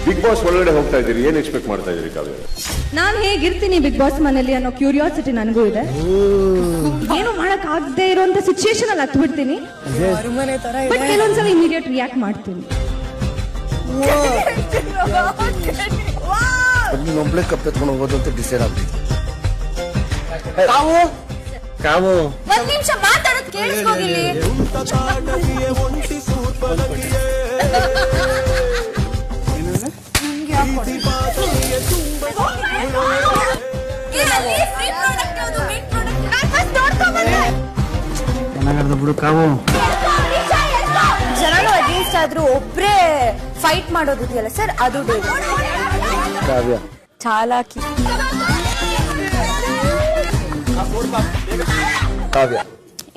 Big boss ಒಳಗಡೆ ಹೋಗ್ತಾ ಇದ್ದೀರಿ, ಏನ್ ಎಕ್ಸ್ಪೆಕ್ಟ್ ಮಾಡ್ತಾ ಇದ್ದೀರಿ ಕಾವ್ಯ? ನಾನ್ ಹೇಗಿರ್ತೀನಿ ಬಿಗ್ ಬಾಸ್ ಮನೇಲಿ ಅನ್ನೋ ಕ್ಯೂರಿಯಾಸಿಟಿ ನನಗೂ ಇದೆ. ಏನು ಮಾಡಕ್ ಆಗದೆ ಇರುವಂತ ಸಿಚುಯೇಷನ್ ಅಲ್ಲಿ ಹತ್ಬಿಡ್ತೀನಿ. ಬಟ್ ಕೆಲವೊಂದ್ಸಲ ಇಮಿಡಿಯೇಟ್ ರಿಯಾಕ್ಟ್ ಮಾಡ್ತೀನಿ. ಒಬ್ಳೆ ಕಪ್ ಎತ್ಕೊಂಡು ಹೋಗೋದು ಅಂತ ಡಿಸೈಡ್ ಆಗ್ಬಿಟ್ಟು ಕಾವು ಒಂದ್ ನಿಮಿಷ ಮಾತಾಡೋದು ಕೇಳಿಸ್ಕೋಗಿಲ್ಲಿ. ಬಿಡು ಕಾವು. ಜನರು ಅಗೇನ್ಸ್ಟ್ ಆದ್ರೂ ಒಬ್ರೇ ಫೈಟ್ ಮಾಡೋದಿದೆಯಲ್ಲ ಸರ್, ಅದು ಕಾವ್ಯ ಚಾಲಾಕಿ. ಕಾವ್ಯ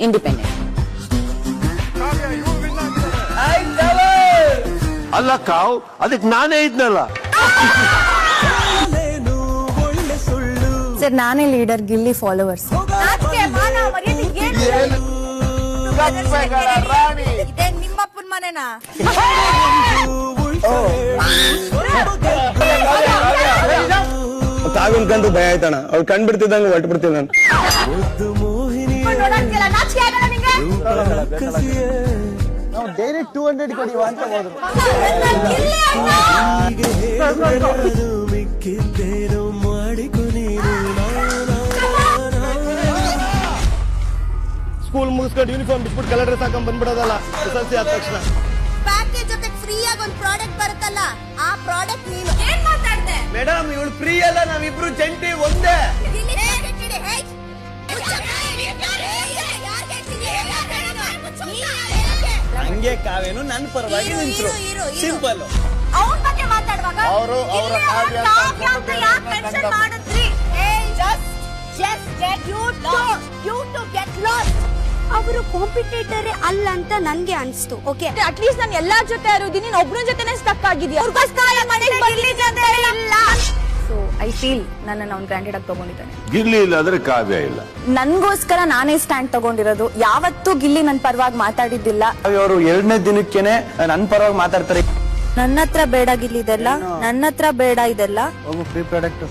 ಇಂಡಿಪೆಂಡೆಂಟ್. ಅಲ್ಲ ಕಾವ್, ಅದಕ್ಕೆ ನಾನೇ ಇದ್ನಲ್ಲ. ಸರ್ ನಾನೇ ಲೀಡರ್, ಗಿಲ್ಲಿ ಫಾಲೋವರ್ಸ್. ನಿಮ್ಮಪ್ಪನ ಮನೆನಾ? ಕಾವ್ಯನ್ ಕಂಡು ಭಯ ಆಯ್ತಣ್ಣ, ಅವ್ರು ಕಂಡ್ಬಿಡ್ತಿದ್ದಂಗೆ ಹೊಟ್ಟು ಬಿಡ್ತೀನಿ ನಾನು. ನಾವು ಡೈರೆಕ್ಟ್ 200 ಕೊಡಿ ಅಂತ ಹೋದ್ರು. ಸ್ಕೂಲ್ ಮುಗಿಸ್ಕೊಂಡು ಯೂನಿಫಾರ್ಮ್ ಬಿಟ್ಬಿಟ್ಟು ಕಲರ್ ಡ್ರೆಸ್ ಹಾಕೊಂಡ್ ಬಂದ್ಬಿಡೋದಲ್ಲ SSLC ಆದ ತಕ್ಷಣ. ಪ್ಯಾಕೇಜ್ ಜೊತೆ ಫ್ರೀ ಆಗಿ ಒಂದು ಪ್ರಾಡಕ್ಟ್ ಬರುತ್ತಲ್ಲ, ಆ ಪ್ರಾಡಕ್ಟ್ ನೀನು ಏನ್ ಮಾತಾಡ್ದೆ? ಮೇಡಮ್ ಇವಳು ಫ್ರೀ ಅಲ್ಲ, ನಾವಿಬ್ರು ಜಂಟಿ ಒಂದೇ. ಹಂಗೆ ಕಾವೇನು ನನ್ನ ಪರವಾಗಿ ನಿಂತರು. ಸಿಂಪಲ್. ಅವನ ಬಗ್ಗೆ ಮಾತಾಡುವಾಗ ಅವರು ಅವರ ಅವರು ಕಾಂಪಿಟೇಟರ್ ಅಲ್ಲ ಅಂತ ನನ್ಗೆ ಅನ್ಸ್ತು. ಓಕೆ, ಅಟ್ಲೀಸ್ಟ್ ನಾನು ಎಲ್ಲಾ ಜೊತೆ ಇರೋದಿನಿ, ಒಬ್ರ ಜೊತೆನೆ ಸ್ಟಕ್ ಆಗಿದ್ಯಾ. ಸೊ ಐ ಫೀಲ್ ನನ್ನನ್ನು ಅವ್ನು ಗ್ರಾಂಡೆಡ್ ಆಗಿ ತಗೊಂಡಿದ್ದಾನೆ. ಗಿಲ್ಲಿ ಇಲ್ಲ ಅಂದ್ರೆ ಕಾವ್ಯ ಇಲ್ಲ. ನನ್ಗೋಸ್ಕರ ನಾನೇ ಸ್ಟ್ಯಾಂಡ್ ತಗೊಂಡಿರೋದು. ಯಾವತ್ತೂ ಗಿಲ್ಲಿ ನನ್ ಪರವಾಗಿ ಮಾತಾಡಿದ್ದಿಲ್ಲ. ಅವರು 2ನೇ ದಿನಕ್ಕೇನೆ ನನ್ನ ಪರವಾಗಿ ಮಾತಾಡ್ತಾರೆ. ನನ್ನ ಹತ್ರ ಬೇಡ ಗಿಲ್ಲಿ ಇದೆಲ್ಲ, ನನ್ನ ಹತ್ರ ಬೇಡ ಇದೆಲ್ಲ. Free product.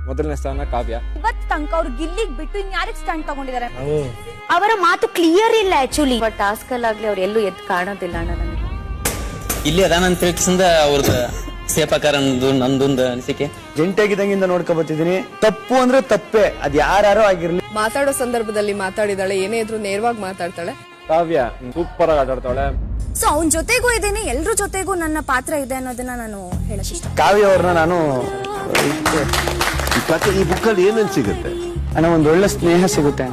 ಮೊದಲನೇ ಸ್ಥಾನ ಕಾವ್ಯ. ಇವತ್ತು ತನಕ ಅವ್ರು ಗಿಲ್ಲಿಗ್ ಬಿಟ್ಟು ಇನ್ಯಾರಿಗೆ ಸ್ಟ್ಯಾಂಡ್ ತಗೊಂಡಿದ್ದಾರೆ? ಅವರ ಮಾತು ಕ್ಲಿಯರ್ ಇಲ್ಲ ಆಕ್ಚುಲಿ. ಬಟ್ ಟಾಸ್ಕ್ ಅಲ್ಲಾಗ್ಲಿ ಅವ್ರು ಎಲ್ಲೂ ಎದ್ದು ಕಾಣೋದಿಲ್ಲ ಅಣ್ಣ ನನಗೆ. ಇಲ್ಲಿ ಅದಾನಂತ ತಿಳ್ಕಿಸಿಂದ ಅವ್ರದ ಸೇಪಕಾರ ನಂದೊಂದು ಅನಿಸಿಕೆ. ಜಂಟಿಯಾಗಿದ್ದಂಗಿಂದ ನೋಡ್ಕೊಬತ್ತಿದೀನಿ. ತಪ್ಪು ಅಂದ್ರೆ ತಪ್ಪೇ, ಅದ್ ಯಾರು ಆಗಿರ್ಲಿ. ಮಾತಾಡೋ ಸಂದರ್ಭದಲ್ಲಿ ಮಾತಾಡಿದಾಳೆ, ಏನೇ ಇದ್ರು ನೇರವಾಗಿ ಮಾತಾಡ್ತಾಳೆ. ಕಾವ್ಯ ಸೂಪರ್ ಆಗಿ ಆಟಾಡ್ತಾಳೆ. ಸೊ ಅವನ್ ಜೊತೆಗೂ ಇದ್ದೀನಿ, ಎಲ್ರ ಜೊತೆಗೂ ನನ್ನ ಪಾತ್ರ ಇದೆ ಅನ್ನೋದನ್ನ ನಾನು ಹೇಳಕ್ ಇಷ್ಟ. ಕಾವ್ಯ ಅವ್ರನ್ನ ನಾನು ಈ ಬುಕ್ಕಲ್ಲಿ ಏನೇನ್ ಸಿಗುತ್ತೆ? ಅಣ್ಣ ಒಂದ್ ಒಳ್ಳೆ ಸ್ನೇಹ ಸಿಗುತ್ತೆ.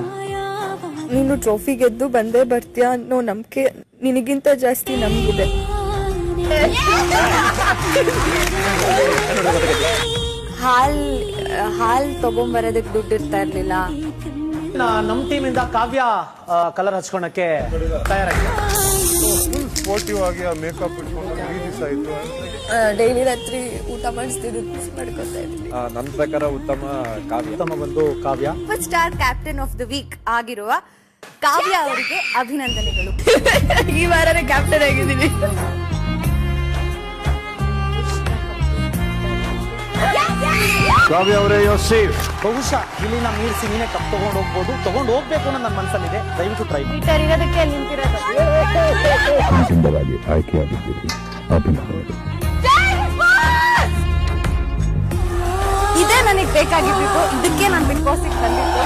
ನೀನು ಟ್ರೋಫಿ ಗೆದ್ದು ಬಂದೇ ಬರ್ತೀಯ ಅನ್ನೋ ನಂಬಿಕೆ ನಿನಗಿಂತ ಜಾಸ್ತಿ ನಮ್ಗಿದೆ. ಹಾಲ್ ತಗೊಂಬರೋದಕ್ಕೆ ದುಡ್ಡು ಇರ್ತಾ ಇರ್ಲಿಲ್ಲ. ನಮ್ ಟೀಮ್ ಇಂದ ಕಾವ್ಯ ಕಲರ್ ಹಚ್ಕೊಳಕ್ಕೆ ತಯಾರಾಗಿದೆ. ಸ್ಪೋರ್ಟಿವ್ ಆಗಿ ಮೇಕಪ್ ಇಟ್ಕೊಂಡು 3 ದಿವಸ ಆಯ್ತು. ಡೈಲಿ ರಾತ್ರಿ ಊಟ ಮಾಡಿಸ್ತಿದ್ದು ಮಾಡ್ಕೊತಾ ಇದ್ವಿ. ನನ್ನ ಪ್ರಕಾರ ಉತ್ತಮ ಕಾವ್ಯ. ಉತ್ತಮ ಬಂದು Kavya. Super star captain of the week ಆಗಿರುವ ಕಾವ್ಯ ಅವರಿಗೆ ಅಭಿನಂದನೆಗಳು. ಈ ವಾರನೇ ಕ್ಯಾಪ್ಟನ್ ಆಗಿದ್ದೀನಿ. ಕಾವ್ಯ ಅವರೇ ಯು ಸೇಫ್. ಬಹುಶಃ ಇಲ್ಲಿನ ಮೀರಿಸಿ ನೀನೇ ಕಪ್ ತಗೊಂಡು ಹೋಗ್ಬೋದು, ತಗೊಂಡು ಹೋಗ್ಬೇಕು ಅನ್ನೋ ನನ್ನ ಮನಸ್ಸಲ್ಲಿದೆ. ದಯವಿಟ್ಟು ಟ್ರೈ ಮಾಡಿ. ಇರೋದಕ್ಕೆ ನಿಂತಿರೋದು ಸುಂದರವಾಗಿ ಆಯ್ಕೆಯಾಗಿದ್ದೀರಿ, ಅಭಿನಂದನೆಗಳು. ಇದೇ ನನಗೆ ಬೇಕಾಗಿದ್ದು, ಇದಕ್ಕೆ ನಾನು ಬಿಗ್ ಬಾಸ್ ಬಂದಿದ್ದು.